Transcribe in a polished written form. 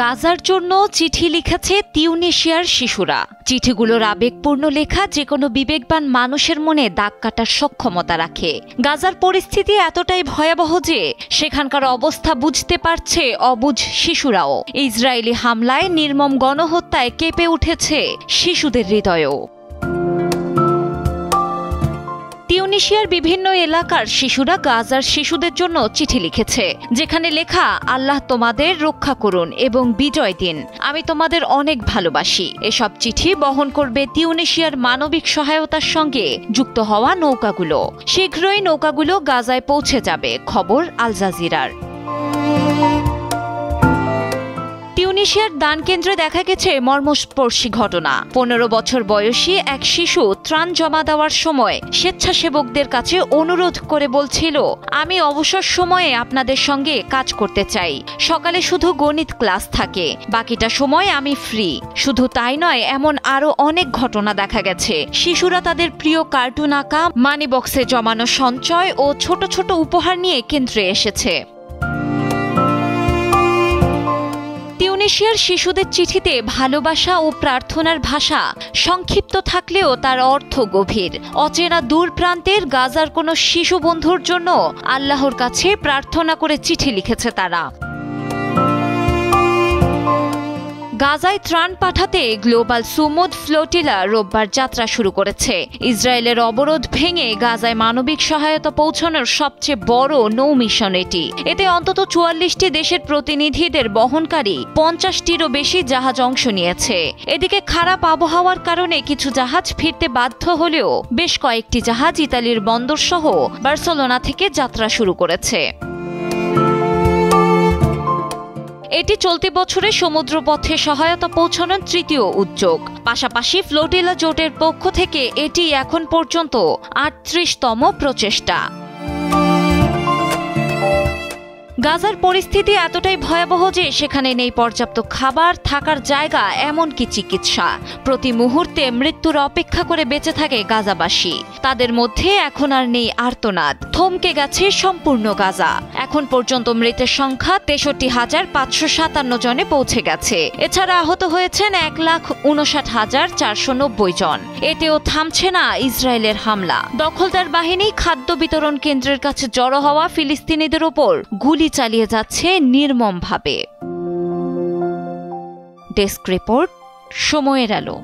গাজার জন্য চিঠি লিখেছে তিউনিশিয়ার শিশুরা। চিঠিগুলোর আবেগপূর্ণ লেখা যে কোনো বিবেকবান মানুষের মনে দাগ কাটার সক্ষমতা রাখে। গাজার পরিস্থিতি এতটাই ভয়াবহ যে সেখানকার অবস্থা বুঝতে পারছে অবুঝ শিশুরাও। ইসরায়েলি হামলায় নির্মম গণহত্যায় কেঁপে উঠেছে শিশুদের হৃদয়ও। তিউনিশিয়ার বিভিন্ন এলাকার শিশুরা গাজার শিশুদের জন্য চিঠি লিখেছে, যেখানে লেখা, আল্লাহ তোমাদের রক্ষা করুন এবং বিজয় দিন, আমি তোমাদের অনেক ভালোবাসি। এসব চিঠি বহন করবে তিউনিশিয়ার মানবিক সহায়তার সঙ্গে যুক্ত হওয়া নৌকাগুলো। শীঘ্রই নৌকাগুলো গাজায় পৌঁছে যাবে। খবর আল জাজিরার। তিউনিশিয়ার দান কেন্দ্রে দেখা গেছে মর্মস্পর্শী ঘটনা। 15 বছর বয়সী এক শিশু ত্রাণ জমা দেওয়ার সময় স্বেচ্ছাসেবকদের কাছে অনুরোধ করে বলছিল, আমি অবসর সময়ে আপনাদের সঙ্গে কাজ করতে চাই। সকালে শুধু গণিত ক্লাস থাকে, বাকিটা সময় আমি ফ্রি। শুধু তাই নয়, এমন আরো অনেক ঘটনা দেখা গেছে। শিশুরা তাদের প্রিয় কার্টুন আঁকা, মানি বক্সে জমানো সঞ্চয় ও ছোট ছোট উপহার নিয়ে কেন্দ্রে এসেছে। তিউনিশিয়ার শিশুদের চিঠিতে ভালোবাসা ও প্রার্থনার ভাষা সংক্ষিপ্ত থাকলেও তার অর্থ গভীর। অচেনা দূর প্রান্তের গাজার কোনো শিশু বন্ধুর জন্য আল্লাহর কাছে প্রার্থনা করে চিঠি লিখেছে তারা। গাজায় ত্রাণ পাঠাতে গ্লোবাল সুমুদ ফ্লোটিলা রোববার যাত্রা শুরু করেছে। ইসরায়েলের অবরোধ ভেঙে গাজায় মানবিক সহায়তা পৌঁছানোর সবচেয়ে বড় নৌ মিশন এটি। এতে অন্তত 44টি দেশের প্রতিনিধিদের বহনকারী 50টিরও বেশি জাহাজ অংশ নিয়েছে। এদিকে খারাপ আবহাওয়ার কারণে কিছু জাহাজ ফিরতে বাধ্য হলেও বেশ কয়েকটি জাহাজ ইতালির বন্দর সহ বার্সেলোনা থেকে যাত্রা শুরু করেছে। এটি চলতি বছরে সমুদ্রপথে সহায়তা পৌঁছানোর তৃতীয় উদ্যোগ। পাশাপাশি ফ্লোটিলা জোটের পক্ষ থেকে এটি এখন পর্যন্ত 38তম প্রচেষ্টা। গাজার পরিস্থিতি এতটাই ভয়াবহ যে সেখানে নেই পর্যাপ্ত খাবার, থাকার জায়গা, এমনকি চিকিৎসা। প্রতি মুহূর্তে মৃত্যুর অপেক্ষা করে বেঁচে থাকে গাজাবাসী। তাদের মধ্যে এখন আর নেই আর্তনাদ। থমকে গেছে সম্পূর্ণ গাজা। এখন পর্যন্ত মৃতের সংখ্যা 63,557 জনে পৌঁছে গেছে। এছাড়া আহত হয়েছেন 1,59,490 জন। এতেও থামছে না ইসরায়েলের হামলা। দখলদার বাহিনী খাদ্য বিতরণ কেন্দ্রের কাছে জড়ো হওয়া ফিলিস্তিনিদের ওপর গুলি চালিয়ে যাচ্ছে নির্মমভাবে। ডেস্ক রিপোর্ট, সময়ের আলো।